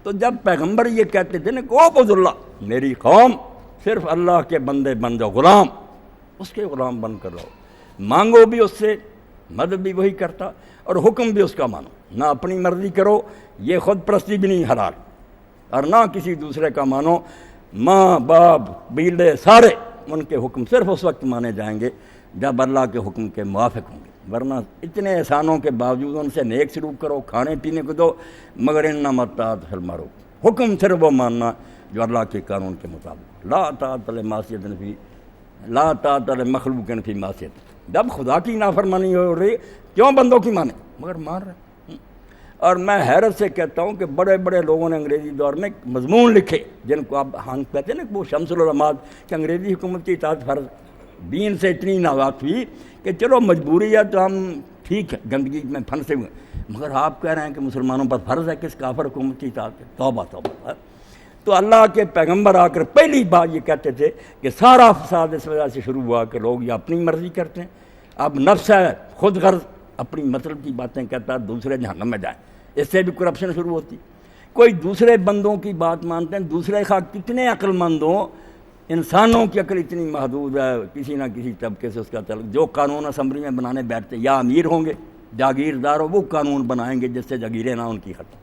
تو جب پیغمبر یہ کہتے تھے نا کہ اعبد اللہ، میری قوم صرف اللہ کے بندے بن جاؤ، غلام، اس کے غلام بن کر رہو، مانگو بھی اس سے، مدد بھی وہی کرتا اور حکم بھی اس کا مانو، نہ اپنی مرضی کرو، یہ خود پرستی بھی نہیں حلال، اور نہ کسی دوسرے کا مانو، ماں باپ بیلے سارے ان کے حکم صرف اس وقت مانے جائیں گے جب اللہ کے حکم کے موافق ہوں گے، ورنہ اتنے احسانوں کے باوجود ان سے نیک سلوک کرو، کھانے پینے کو دو، مگر انما الطاعۃ فی المعروف، حکم صرف وہ ماننا جو اللہ کے قانون کے مطابق، لا طاعۃ لمعصیۃ فی لا طاعۃ لمخلوق فی معصیۃ، جب خدا کی نافرمانی ہو رہی کیوں بندوں کی مانے، مگر مان رہے۔ اور میں حیرت سے کہتا ہوں کہ بڑے بڑے لوگوں نے انگریزی دور میں مضمون لکھے جن کو آپ ہم کہتے ہیں نا وہ شمس العلماء، کہ انگریزی حکومت کی اطاعت فرض، دین سے اتنی ناواقفی ہوئی کہ چلو مجبوری ہے تو ہم ٹھیک ہے گندگی میں پھنسے ہوئے، مگر آپ کہہ رہے ہیں کہ مسلمانوں پر فرض ہے کہ اس کافر حکومت کی اطاعت ہے، توبہ توبہ۔ تو اللہ کے پیغمبر آ کر پہلی بات یہ کہتے تھے کہ سارا فساد اس وجہ سے شروع ہوا کہ لوگ یہ اپنی مرضی کرتے ہیں، اب نفس ہے خود غرض، اپنی مطلب کی باتیں کہتا ہے، دوسرے جہنم میں جائیں، اس سے بھی کرپشن شروع ہوتی، کوئی دوسرے بندوں کی بات مانتے ہیں، دوسرے خواہ کتنے عقل مند ہوں، انسانوں کی عقل اتنی محدود ہے، کسی نہ کسی طبقے سے اس کا تعلق، جو قانون اسمبلی میں بنانے بیٹھتے یا امیر ہوں گے جاگیردار ہو وہ قانون بنائیں گے جس سے جاگیریں نہ ان کی ختم،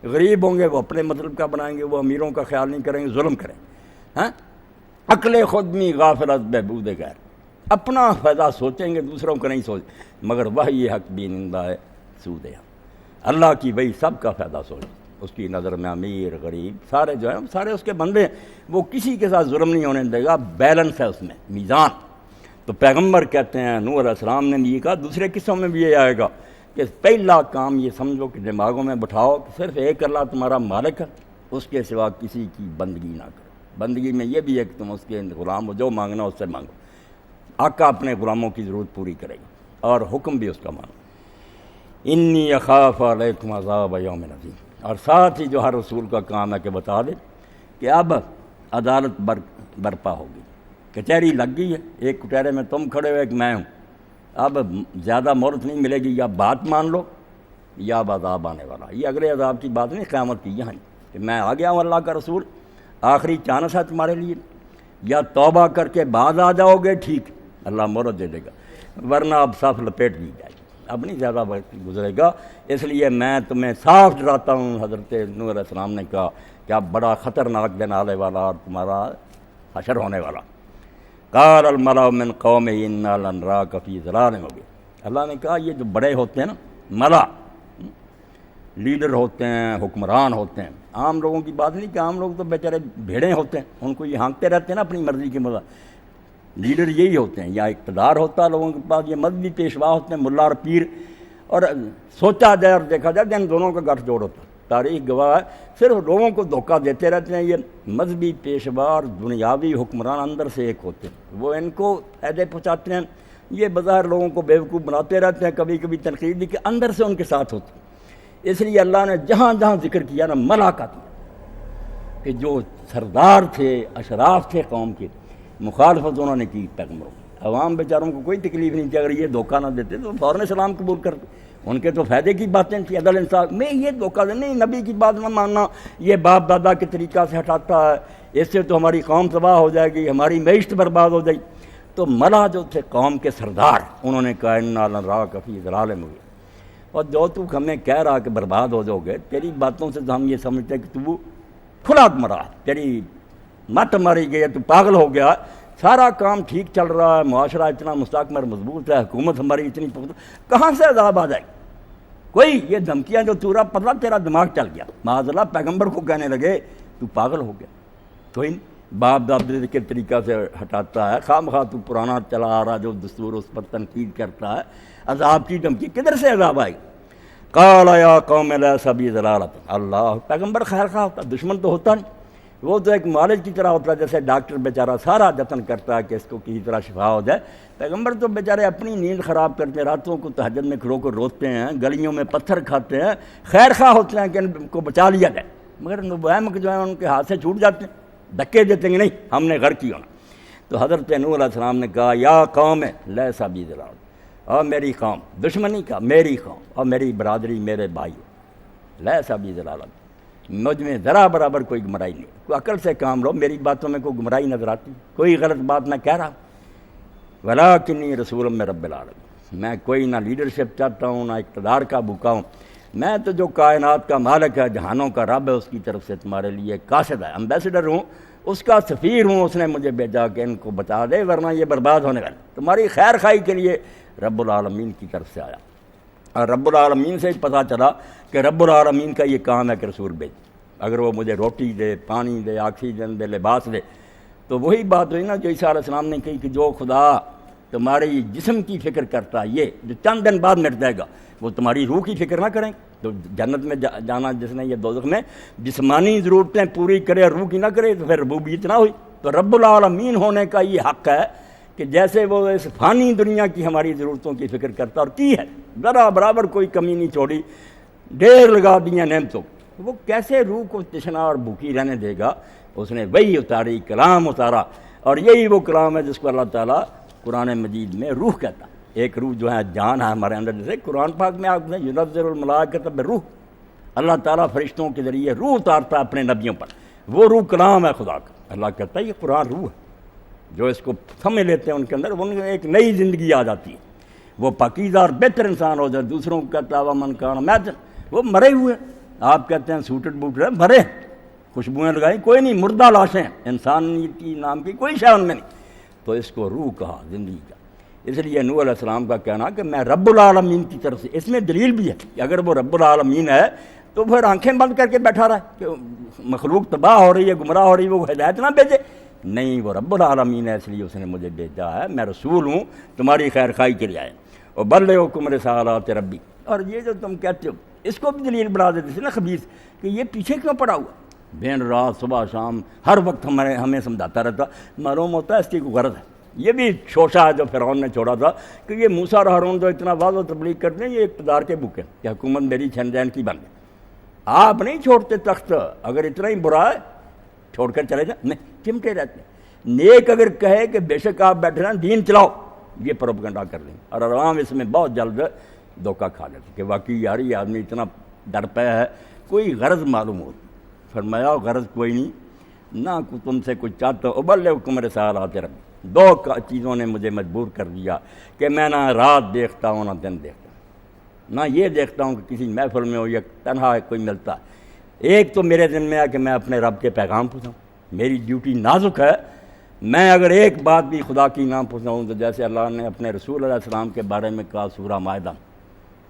غریب ہوں گے وہ اپنے مطلب کا بنائیں گے، وہ امیروں کا خیال نہیں کریں گے، ظلم کریں، ہاں، عقل خود میں غافلت بہبود غیر، اپنا فائدہ سوچیں گے، دوسروں کا نہیں سوچ، مگر وہی حق بھی نندہ ہے سود ہے، اللہ کی وہی سب کا فائدہ سوچ، اس کی نظر میں امیر غریب سارے جو ہیں سارے اس کے بندے ہیں، وہ کسی کے ساتھ ظلم نہیں ہونے دے گا، بیلنس ہے اس میں، میزان۔ تو پیغمبر کہتے ہیں، نوح علیہ السلام نے بھی یہ کہا، دوسرے قصوں میں بھی یہ آئے گا کہ پہلا کام یہ سمجھو کہ دماغوں میں بٹھاؤ کہ صرف ایک اللہ تمہارا مالک ہے، اس کے سوا کسی کی بندگی نہ کرو، بندگی میں یہ بھی ہے کہ تم اس کے غلام ہو، جو مانگنا اس سے مانگو، آقا اپنے غلاموں کی ضرورت پوری کرے گا اور حکم بھی اس کا مانو، انی اخاف علیکم عذاب یوم عظیم، اور ساتھ ہی جو ہر رسول کا کام ہے کہ بتا دے کہ اب عدالت برپا ہوگی، کچہری لگ گئی ہے، ایک کٹہرے میں تم کھڑے ہو ایک میں ہوں، اب زیادہ مہلت نہیں ملے گی، یا بات مان لو یا اب عذاب آنے والا، یہ اگلے عذاب کی بات نہیں، قیامت کی یہاں کہ میں آ گیا ہوں اللہ کا رسول، آخری چانس ہے تمہارے لیے، یا توبہ کر کے بعد آ جاؤ گے ٹھیک اللہ مہلت دے دے گا، ورنہ اب صاف لپیٹ دی جائے گی، اب نہیں زیادہ وقت گزرے گا، اس لیے میں تمہیں صاف ڈراتا ہوں۔ حضرت نوح علیہ السلام نے کہا کہ اب بڑا خطرناک دن آنے والا اور تمہارا حشر ہونے والا۔ قال الملأ من قومه انا لنراک فی ضلال مبین، اللہ نے کہا یہ جو بڑے ہوتے ہیں نا، ملا لیڈر ہوتے ہیں، حکمران ہوتے ہیں، عام لوگوں کی بات نہیں کہ عام لوگ تو بیچارے بھیڑیں ہوتے ہیں، ان کو یہ ہانکتے رہتے ہیں نا اپنی مرضی کے مطابق، لیڈر یہی ہوتے ہیں، یا اقتدار ہوتا ہے لوگوں کے پاس، یہ مذہبی پیشوا ہوتے ہیں، ملا اور پیر، اور سوچا جائے اور دیکھا جائے ان دونوں کا گٹھ جوڑ ہوتا ہے، تاریخ گواہ ہے، صرف لوگوں کو دھوکہ دیتے رہتے ہیں، یہ مذہبی پیشوا اور دنیاوی حکمران اندر سے ایک ہوتے ہیں، وہ ان کو فائدے پہنچاتے ہیں، یہ بظاہر لوگوں کو بیوقوف بناتے رہتے ہیں، کبھی کبھی تنقید بھی کہ اندر سے ان کے ساتھ ہوتے ہیں، اس لیے اللہ نے جہاں جہاں ذکر کیا نا ملا کا کہ جو سردار تھے، اشراف تھے قوم کے، مخالفت انہوں نے کی پیغمبروں، عوام بیچاروں کو کوئی تکلیف نہیں تھی، اگر یہ دھوکہ نہ دیتے تو فوراً اسلام قبول کرتے، ان کے تو فائدے کی باتیں تھیں، عدل انصاف میں یہ دھوکہ نہیں، نبی کی بات نہ ماننا، یہ باپ دادا کے طریقہ سے ہٹاتا ہے، اس سے تو ہماری قوم تباہ ہو جائے گی، ہماری معیشت برباد ہو جائے گی۔ تو ملا جو تھے قوم کے سردار، انہوں نے کہا انا لنراک فی ضلال مبین، اور جو تو ہمیں کہہ رہا کہ برباد ہو جاؤ گے، تیری باتوں سے تو ہم یہ سمجھتے ہیں کہ تو کھلا مرا، تیری مت ماری گئی ہے، تو پاگل ہو گیا، سارا کام ٹھیک چل رہا ہے، معاشرہ اتنا مستقبل مضبوط ہے، حکومت ہماری اتنی کہاں سے عذاب آ جائے؟ کوئی یہ دھمکیاں جو تو رہا پتہ تیرا دماغ چل گیا، معاذ اللہ پیغمبر کو کہنے لگے تو پاگل ہو گیا، تو ان باپ دادے کے طریقہ سے ہٹاتا ہے، خواہ مخواہ تو پرانا چلا آ رہا جو دستور اس پر تنقید کرتا ہے، عذاب کی دھمکی کدھر سے عذاب آئی؟ قال یا قوم لیس بی ضلالۃ، اللہ پیغمبر خیر خواہ ہوتا، دشمن تو ہوتا نہیں، وہ تو ایک معالج کی طرح ہوتا ہے، جیسے ڈاکٹر بیچارہ سارا جتن کرتا ہے کہ اس کو کسی طرح شفا ہو جائے، پیغمبر تو بیچارے اپنی نیند خراب کرتے ہیں، راتوں کو تہجد میں کھڑو کر روتے ہیں، گلیوں میں پتھر کھاتے ہیں، خیر خواہ ہوتے ہیں کہ ان کو بچا لیا جائے، مگر نبوہم جو ہے ان کے ہاتھ سے چھوٹ جاتے ہیں، دھکے دیتے ہیں نہیں ہم نے غرق کیا ہونا۔ تو حضرت نوح علیہ السلام نے کہا یا قوم لیس بی ضلالۃ، اور میری قوم، دشمنی کا میری قوم اور میری برادری میرے بھائی، لیس بی ضلالۃ، مجھ میں ذرا برابر کوئی گمراہی نہیں. کوئی عقل سے کام لو, میری باتوں میں کوئی گمراہی نظر آتی, کوئی غلط بات میں کہہ رہا ہوں. وَلَٰكِنِّي رَسُولٌ مِّن رَبِّ الْعَالَمِينَ, میں کوئی نہ لیڈرشپ چاہتا ہوں نہ اقتدار کا بھوکا ہوں, میں تو جو کائنات کا مالک ہے, جہانوں کا رب ہے, اس کی طرف سے تمہارے لیے قاصد ہے, امبیسڈر ہوں, اس کا سفیر ہوں. اس نے مجھے بھیجا کہ ان کو بتا دے ورنہ یہ برباد ہونے والے. تمہاری خیر خواہی کے لیے رب العالمین کی طرف سے آیا. اور رب العالمین سے پتہ چلا کہ رب العالمین کا یہ کام ہے کہ رسول بھیج. اگر وہ مجھے روٹی دے, پانی دے, آکسیجن دے, لباس دے, تو وہی بات ہوئی نا جو عیسیٰ علیہ السلام نے کہی کہ جو خدا تمہاری جسم کی فکر کرتا ہے, یہ جو چند دن بعد مٹ جائے گا, وہ تمہاری روح کی فکر نہ کریں. تو جنت میں جانا جس نے یہ دوزخ میں جسمانی ضرورتیں پوری کرے, روح کی نہ کرے, تو پھر ربوبیت نہ ہوئی. تو رب العالمین ہونے کا یہ حق ہے کہ جیسے وہ اس فانی دنیا کی ہماری ضرورتوں کی فکر کرتا اور کی ہے, ذرا برابر کوئی کمی نہیں چھوڑی, ڈھیر لگا دیا نعمتوں, وہ کیسے روح کو تشنا اور بھوکی رہنے دے گا. اس نے وہی اتاری, کلام اتارا, اور یہی وہ کلام ہے جس کو اللہ تعالیٰ قرآن مجید میں روح کہتا. ایک روح جو ہے جان ہے ہمارے اندر, جیسے قرآن پاک میں آپ نے يُنَزِّلُ الْمَلَائِكَةَ بِالرُّوحِ, اللہ تعالیٰ فرشتوں کے ذریعے روح اتارتا ہے اپنے نبیوں پر. وہ روح کلام ہے خدا کا. اللہ کہتا ہے یہ قرآن روح ہے, جو اس کو سمجھ لیتے ہیں ان کے اندر ان میں ایک نئی زندگی آ جاتی ہے, وہ پاکیزہ اور بہتر انسان ہو جائے. دوسروں کو کہتا ہے وَمَنْ كَانَ مَيْتًا, وہ مرے ہوئے, آپ کہتے ہیں سوٹڈ بوٹڈ مرے, خوشبوئیں لگائیں, کوئی نہیں, مردہ لاشیں, انسانیت کی نام کی کوئی شے ان میں نہیں. تو اس کو روح کہا, زندگی کا. اس لیے نوح علیہ السلام کا کہنا کہ میں رب العالمین کی طرف سے, اس میں دلیل بھی ہے کہ اگر وہ رب العالمین ہے تو پھر آنکھیں بند کر کے بیٹھا رہا ہے کہ مخلوق تباہ ہو رہی ہے, گمراہ ہو رہی ہے, وہ ہدایت نہ بھیجے. نہیں, وہ رب العالمین ہے, اس لیے اس نے مجھے بھیجا ہے, میں رسول ہوں, تمہاری خیر خواہی کے لیے آئے. اور بلغکم رسالات ربی. اور یہ جو تم کہتے ہو اس کو بھی دلیل بنا دیتے تھے نا خبیث, کہ یہ پیچھے کیوں پڑا ہوا, دن رات صبح شام ہر وقت ہمیں سمجھاتا رہتا. معلوم ہوتا ہے اس کی کوئی غرض ہے. یہ بھی شوشہ ہے جو فرعون نے چھوڑا تھا کہ یہ موسیٰ اور ہارون جو اتنا واضح تبلیغ کرتے ہیں, یہ اقتدار کے بھوکے کہ حکومت میری چھن جین کی بن گئی. آپ نہیں چھوڑتے تخت, اگر اتنا ہی برا ہے چھوڑ کر چلے جائیں, نہیں, چمٹے رہتے ہیں. نیک اگر کہے کہ بے شک آپ بیٹھے رہیں, دین چلاؤ, یہ پروپیگنڈا کر لیں. اور عوام اس میں بہت جلد دھوکہ کھا لیتے کہ واقعی یار یہ آدمی اتنا ڈر پایا ہے, کوئی غرض معلوم ہوتی. فرمایا غرض کوئی نہیں, نہ تم سے کچھ چاہتا. ابلغکم رسالات ربی. دو چیزوں نے مجھے مجبور کر دیا کہ میں نہ رات دیکھتا ہوں نہ دن دیکھتا ہوں, نہ یہ دیکھتا ہوں کہ کسی محفل میں ہو یا تنہا کوئی ملتا ہے. ایک تو میرے دن میں ہے کہ میں اپنے رب کے پیغام پہنچاؤں, میری ڈیوٹی نازک ہے. میں اگر ایک بات بھی خدا کی نہ پہنچاؤں تو جیسے اللہ نے اپنے رسول علیہ السلام کے بارے میں کہا سورہ مائدہ,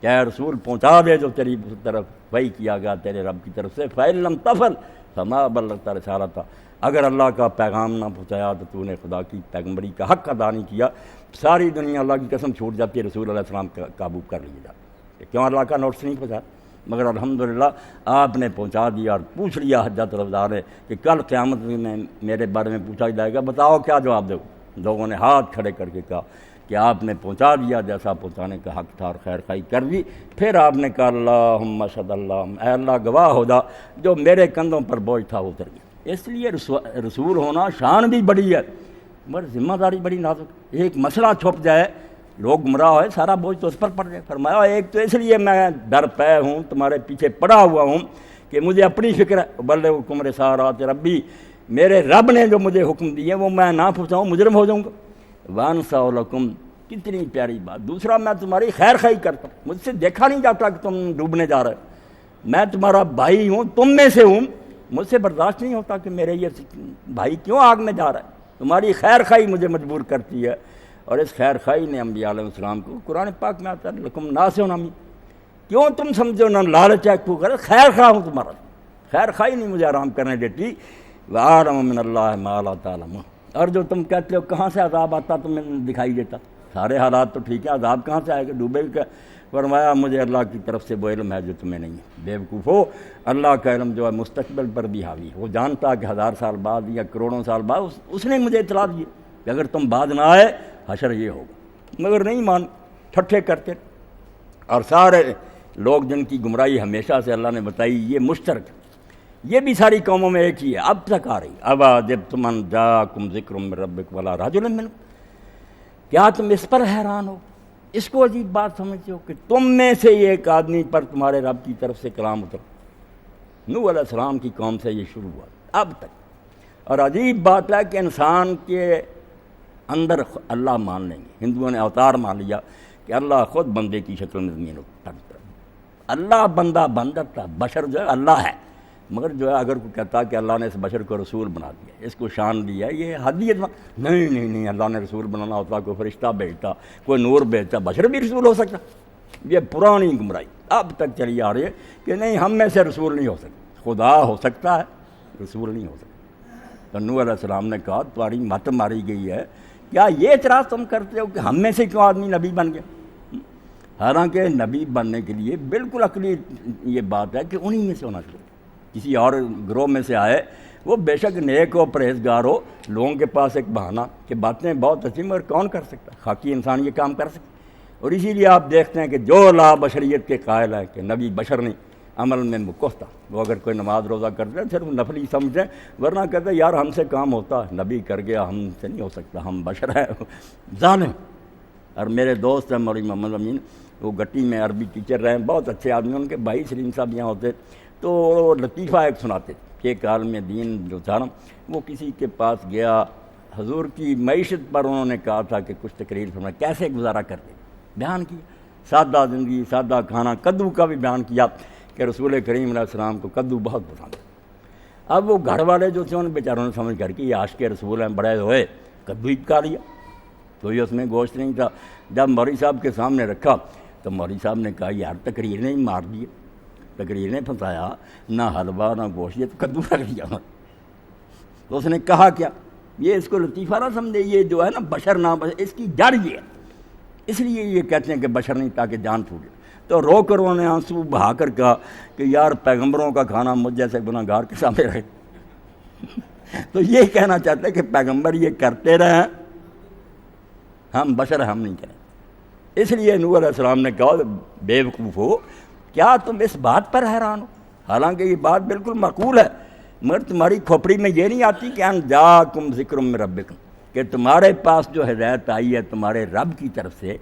کہ رسول پہنچا دے جو تیری طرف وحی کیا گیا تیرے رب کی طرف سے, فَإِن لَمْ تَفْعَلْ فَمَا بَلَّغْتَ رِسَالَتَهُ. اگر اللہ کا پیغام نہ پہنچایا تو تو نے خدا کی پیغمبری کا حق ادا نہیں کیا. ساری دنیا اللہ کی قسم چھوٹ جاتی ہے, رسول علیہ السلام کا قابو کر لیا جاتا. کیوں اللہ کا نوٹس نہیں پہنچا, مگر الحمدللہ آپ نے پہنچا دیا. اور پوچھ لیا حجۃ الوداع نے کہ کل قیامت میں میرے بارے میں پوچھا جائے گا, بتاؤ کیا جواب دو. لوگوں نے ہاتھ کھڑے کر کے کہا کہ آپ نے پہنچا دیا جیسا پہنچانے کا حق تھا اور خیر خواہی کر دی. پھر آپ نے کہا اللہم اشہد, اللہ اے اللہ گواہ ہو جا جو میرے کندھوں پر بوجھ تھا وہ اتر گیا. اس لیے رسول ہونا شان بھی بڑی ہے مگر ذمہ داری بڑی نازک. ایک مسئلہ چھپ جائے, لوگ گمراہ ہوئے, سارا بوجھ تو اس پر پڑ جائے. فرمایا ایک تو اس لیے میں ڈر پے ہوں, تمہارے پیچھے پڑا ہوا ہوں کہ مجھے اپنی فکر ہے. بلغکم رسالات ربی, میرے رب نے جو مجھے حکم دیے وہ میں نہ پہنچاؤں مجرم ہو جاؤں گا. وانصح لکم, کتنی پیاری بات. دوسرا, میں تمہاری خیر خواہی کرتا ہوں, مجھ سے دیکھا نہیں جاتا کہ تم ڈوبنے جا رہے. میں تمہارا بھائی ہوں, تم میں سے ہوں, مجھ سے برداشت نہیں ہوتا کہ میرے یہ بھائی کیوں آگ میں جا رہا ہے. تمہاری خیر خواہی مجھے مجبور کرتی ہے. اور اس خیر خواہی نے انبیاء علیہ السلام کو, قرآن پاک میں آتا ہے لکم ناصحٌ امین, کیوں تم سمجھو نہ لالچ ہے کو کر, خیر خواہ ہوں تمہارا. خیر خواہی نہیں مجھے آرام کرنے دیتی. وَأَعْلَمُ مِنَ اللَّهِ مَا لَا تَعْلَمُونَ. اور جو تم کہتے ہو کہاں سے عذاب آتا تمہیں دکھائی دیتا, سارے حالات تو ٹھیک ہے, عذاب کہاں سے آئے گا, ڈوبے گا. فرمایا مجھے اللہ کی طرف سے وہ علم ہے جو تمہیں نہیں ہے. بے وقوف ہو, اللہ کا علم جو ہے مستقبل پر بھی حاوی ہے. وہ جانتا کہ 1000 سال بعد یا کروڑوں سال بعد اس نے مجھے اطلاع دی کہ اگر تم بعد نہ آئے حشر یہ ہوگا. مگر نہیں مان, ٹھٹھے کرتے. اور سارے لوگ جن کی گمراہی ہمیشہ سے اللہ نے بتائی یہ مشترک, یہ بھی ساری قوموں میں ایک ہی ہے, اب تک آ رہی. اوعجبتم ان جاءکم ذکر من ربکم ولا رجل منکم, کیا تم اس پر حیران ہو, اس کو عجیب بات سمجھتے ہو کہ تم میں سے ایک آدمی پر تمہارے رب کی طرف سے کلام اتر. نوح علیہ السلام کی قوم سے یہ شروع ہوا اب تک. اور عجیب بات ہے کہ انسان کے اندر اللہ مان لیں گے. ہندوؤں نے اوتار مان لیا کہ اللہ خود بندے کی شکل میں زمین پر اللہ بندہ بن جاتا. بشر جو ہے اللہ ہے، مگر جو ہے اگر کوئی کہتا کہ اللہ نے اس بشر کو رسول بنا دیا، اس کو شان دیا، یہ حدیت نہیں اللہ نے رسول بنانا ہوتا، کوئی فرشتہ بھیجتا، کوئی نور بھیجتا، بشر بھی رسول ہو سکتا. یہ پرانی گمراہی اب تک چلی آ رہی ہے کہ نہیں ہم میں سے رسول نہیں ہو سکتا. خدا ہو سکتا ہے، رسول نہیں ہو سکتا. تو نوح علیہ السلام نے کہا تمہاری مت ماری گئی ہے، کیا یہ اعتراض تم کرتے ہو کہ ہم میں سے کیوں آدمی نبی بن گیا؟ حالانکہ نبی بننے کے لیے بالکل عقلی یہ بات ہے کہ انہی میں سے ہونا چاہیے. کسی اور گروہ میں سے آئے وہ بے شک نیک ہو، پرہیزگار ہو، لوگوں کے پاس ایک بہانہ کہ باتیں بہت اچھی، مگر کون کر سکتا؟ خاکی انسان یہ کام کر سکتا. اور اسی لیے آپ دیکھتے ہیں کہ جو لا بشریت کے قائل ہے کہ نبی بشر نہیں، عمل میں مکفتہ، وہ اگر کوئی نماز روزہ کرتے ہیں صرف نفلی سمجھیں، ورنہ کہتے ہیں یار ہم سے کام ہوتا ہے، نبی کر گیا ہم سے نہیں ہو سکتا، ہم بشر ہیں. ظالم. اور میرے دوست ہیں مولوی محمد امین، وہ گٹی میں عربی ٹیچر رہے ہیں، بہت اچھے آدمی. ان کے بھائی سلیم صاحب یہاں ہوتے تو لطیفہ ایک سناتے کہ ایک عالم دین جو تھا نا، وہ کسی کے پاس گیا، حضور کی معیشت پر انہوں نے کہا تھا کہ کچھ تقریر فرمائیں، کیسے گزارا کرتے، بیان کیا سادہ زندگی، سادہ کھانا، کدو کا بھی بیان کیا کہ رسول کریم علیہ السلام کو کدو بہت پسند ہے. اب وہ گھر والے جو تھے ان بیچاروں نے سمجھ کر کہ یہ عاشق رسول ہیں، بڑے ہوئے کدو ہی پکا لیا، تو یہ اس میں گوشت نہیں تھا. جب مولوی صاحب کے سامنے رکھا تو مولوی صاحب نے کہا یار تقریر نے ہی مار دیے، تقریر نے پھنسایا، نہ حلوہ نہ گوشت، یہ تو کدو رکھ دیا. تو اس نے کہا کیا، یہ اس کو لطیفہ نہ سمجھے، یہ جو ہے نا بشر نہ بشر، اس کی جڑ یہ ہے، اس لیے یہ کہتے ہیں کہ بشر نہیں تاکہ جان چھوٹے. تو رو کر انہوں نے آنسو بہا کر کہا کہ یار پیغمبروں کا کھانا مجھ جیسے گناہ گار کے سامنے رہے. تو یہ کہنا چاہتے ہیں کہ پیغمبر یہ کرتے رہے، ہم بشر ہم نہیں کریں. اس لیے نوح علیہ السلام نے کہا بے وقوف ہو، کیا تم اس بات پر حیران ہو؟ حالانکہ یہ بات بالکل معقول ہے، مگر تمہاری کھوپڑی میں یہ نہیں آتی کہ ان جاکم ذکر من ربکم، کہ تمہارے پاس جو ہدایت آئی ہے تمہارے رب کی طرف سے،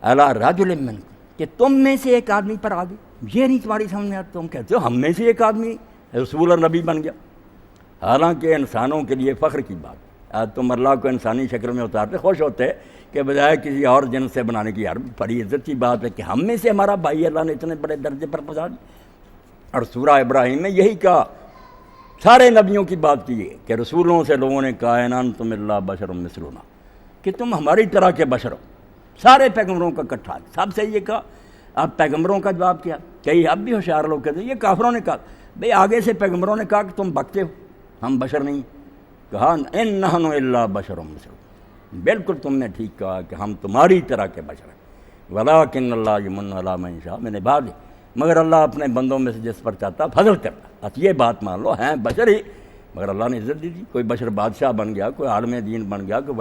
الی رجل منکم، کہ تم میں سے ایک آدمی پر آ گئی. یہ نہیں تمہاری سمجھ میں آتا، تم کہتے ہو ہم میں سے ایک آدمی رسول اور نبی بن گیا. حالانکہ انسانوں کے لیے فخر کی بات، آج تم اللہ کو انسانی شکل میں اتارتے خوش ہوتے کہ بجائے کسی اور جنس سے بنانے کی. یار بڑی عزت کی بات ہے کہ ہم میں سے ہمارا بھائی اللہ نے اتنے بڑے درجے پر پہنچا دیا. اور سورہ ابراہیم میں یہی کہا، سارے نبیوں کی بات کی ہے کہ رسولوں سے لوگوں نے کہا ان انتم الا بشر مثلنا، کہ تم ہماری طرح کے بشر ہو. سارے پیغمبروں کا اکٹھا سب سے یہ کہا. اب پیغمبروں کا جواب کیا؟ کئی اب بھی ہوشیار لوگ کہتے ہیں یہ کافروں نے کہا. بھئی آگے سے پیغمبروں نے کہا کہ تم بکتے ہو، ہم بشر نہیں. کہا ان نحن الا بشر مثلکم، بالکل تم نے ٹھیک کہا کہ ہم تمہاری طرح کے بشر ہیں. ولکن اللہ یمن علی من یشاء من عبادہ، مگر اللہ اپنے بندوں میں سے جس پر چاہتا فضل کرتا. اب یہ بات مان لو ہیں بشر ہی، مگر اللہ نے عزت دی تھی. کوئی بشر بادشاہ بن گیا، کوئی عالم دین بن گیا، کوئی